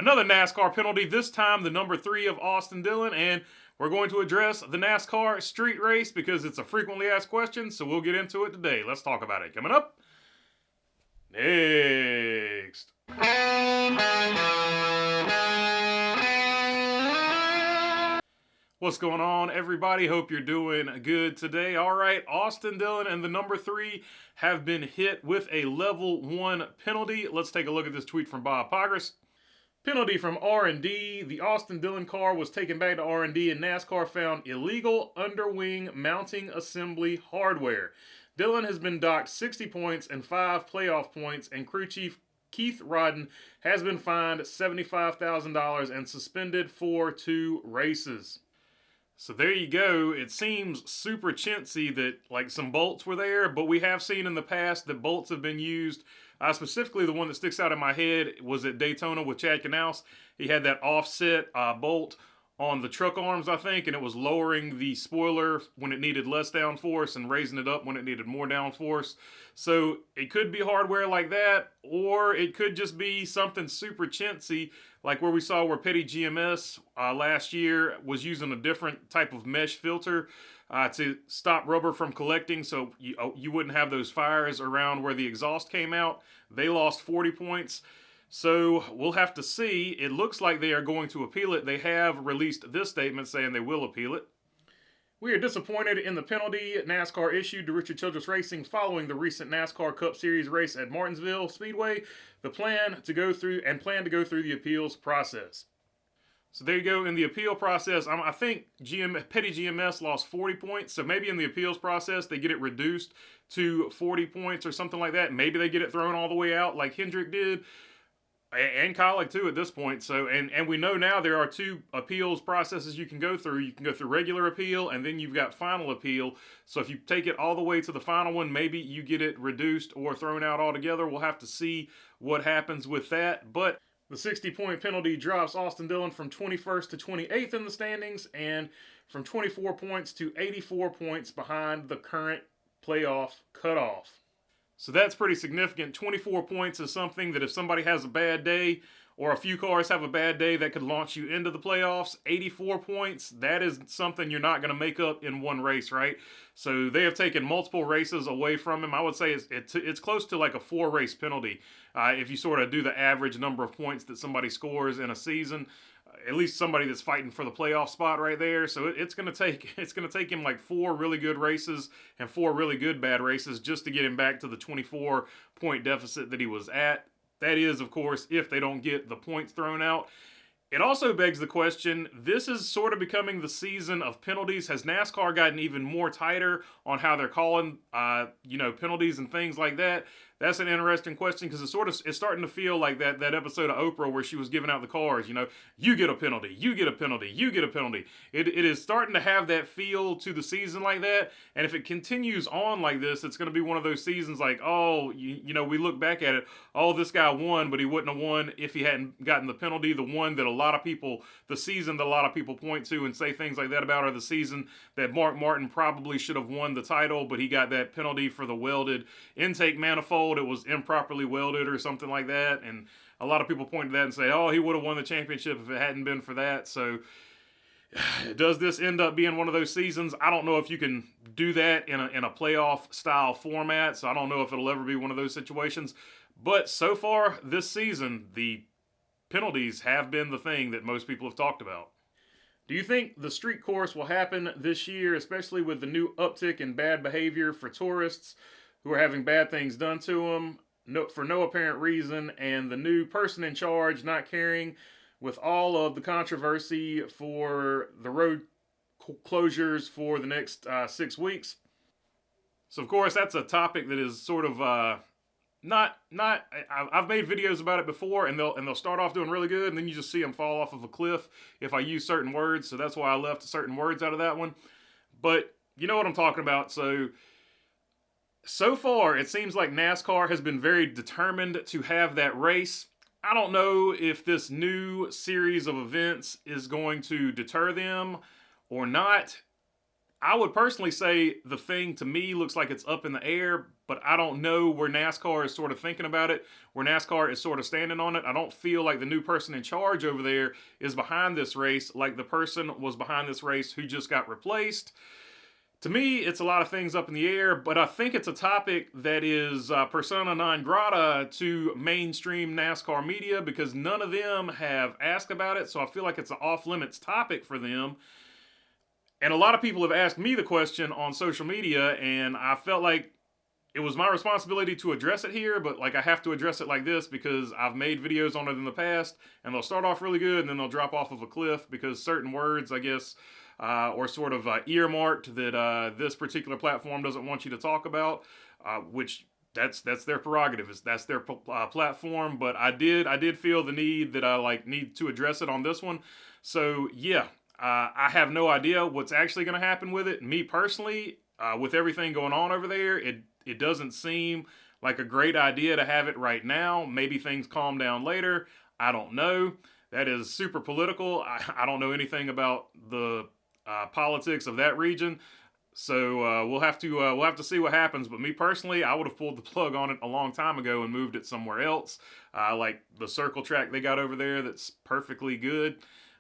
Another NASCAR penalty, this time the number 3 of Austin Dillon, and we're going to address the NASCAR street race because it's a frequently asked question, so we'll get into it today. Let's talk about it. Coming up next. What's going on, everybody? Hope you're doing good today. All right, Austin Dillon and the number 3 have been hit with a level 1 penalty. Let's take a look at this tweet from Bob Pogers. Penalty from R&D. The Austin Dillon car was taken back to R&D and NASCAR found illegal underwing mounting assembly hardware. Dillon has been docked 60 points and 5 playoff points, and crew chief Keith Rodden has been fined $75,000 and suspended for 2 races. So there you go. It seems super chintzy that like some bolts were there, but we have seen in the past that bolts have been used. Specifically, the one that sticks out in my head was at Daytona with Chad Knaus. He had that offset bolt on the truck arms, I think, and it was lowering the spoiler when it needed less downforce and raising it up when it needed more downforce. So it could be hardware like that, or it could just be something super chintzy, like where we saw where Petty GMS last year was using a different type of mesh filter to stop rubber from collecting, so you wouldn't have those fires around where the exhaust came out. They lost 40 points. So we'll have to see. It looks like they are going to appeal it. They have released this statement saying they will appeal it. We are disappointed in the penalty NASCAR issued to Richard Childress Racing following the recent NASCAR Cup Series race at Martinsville Speedway. The plan to go through the appeals process. So there you go. In the appeal process, I think Petty GMS lost 40 points. So maybe in the appeals process, they get it reduced to 40 points or something like that. Maybe they get it thrown all the way out like Hendrick did. And Collick too at this point. So and we know now there are 2 appeals processes you can go through. You can go through regular appeal and then you've got final appeal. So if you take it all the way to the final one, maybe you get it reduced or thrown out altogether. We'll have to see what happens with that. But the 60-point penalty drops Austin Dillon from 21st to 28th in the standings and from 24 points to 84 points behind the current playoff cutoff. So that's pretty significant. 24 points is something that if somebody has a bad day or a few cars have a bad day, that could launch you into the playoffs. 84 points, that is something you're not going to make up in one race, right? So they have taken multiple races away from him. I would say it's close to like a 4-race penalty if you sort of do the average number of points that somebody scores in a season. At least somebody that's fighting for the playoff spot right there. So it's going to take him like 4 really good races and 4 really good bad races just to get him back to the 24-point deficit that he was at. That is, of course, if they don't get the points thrown out. It also begs the question, this is sort of becoming the season of penalties. Has NASCAR gotten even more tighter on how they're calling, penalties and things like that? That's an interesting question because it's starting to feel like that episode of Oprah where she was giving out the cars, you get a penalty, you get a penalty, you get a penalty. It is starting to have that feel to the season like that. And if it continues on like this, it's going to be one of those seasons like, we look back at it, this guy won, but he wouldn't have won if he hadn't gotten the penalty. The season that a lot of people point to and say things like that about, or the season that Mark Martin probably should have won the title, but he got that penalty for the welded intake manifold. It was improperly welded or something like that, and a lot of people point to that and say, he would have won the championship if it hadn't been for that. So does this end up being one of those seasons? I don't know if you can do that in a playoff style format, so I don't know if it'll ever be one of those situations. But so far this season, the penalties have been the thing that most people have talked about. Do you think the street course will happen this year, especially with the new uptick in bad behavior for tourists who are having bad things done to them for no apparent reason, and the new person in charge not caring with all of the controversy for the road closures for the next 6 weeks? So, of course, that's a topic that is sort of I've made videos about it before, and they'll start off doing really good, and then you just see them fall off of a cliff if I use certain words. So that's why I left certain words out of that one. But you know what I'm talking about. So far, it seems like NASCAR has been very determined to have that race. I don't know if this new series of events is going to deter them or not. I would personally say the thing to me looks like it's up in the air, but I don't know where NASCAR is sort of thinking about it, where NASCAR is sort of standing on it. I don't feel like the new person in charge over there is behind this race like the person was behind this race who just got replaced. To me, it's a lot of things up in the air, but I think it's a topic that is persona non grata to mainstream NASCAR media because none of them have asked about it, so I feel like it's an off-limits topic for them. And a lot of people have asked me the question on social media, and I felt like it was my responsibility to address it here, but like I have to address it like this because I've made videos on it in the past, and they'll start off really good, and then they'll drop off of a cliff because certain words, I guess, or sort of earmarked that this particular platform doesn't want you to talk about, which that's their prerogative. That's their platform. But I did feel the need that I need to address it on this one. So yeah, I have no idea what's actually going to happen with it. Me personally, with everything going on over there, it doesn't seem like a great idea to have it right now. Maybe things calm down later. I don't know. That is super political. I don't know anything about the politics of that region, so we'll have to see what happens. But me personally, I would have pulled the plug on it a long time ago and moved it somewhere else, like the circle track they got over there. That's perfectly good,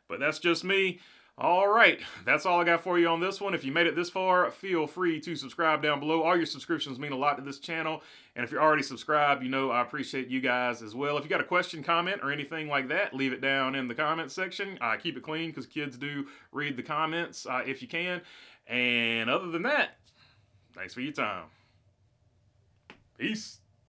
but that's just me. All right, that's all I got for you on this one. If you made it this far, feel free to subscribe down below. All your subscriptions mean a lot to this channel, and if you're already subscribed, you know I appreciate you guys as well. If you got a question, comment, or anything like that, leave it down in the comment section. Keep it clean because kids do read the comments if you can. And other than that, thanks for your time. Peace.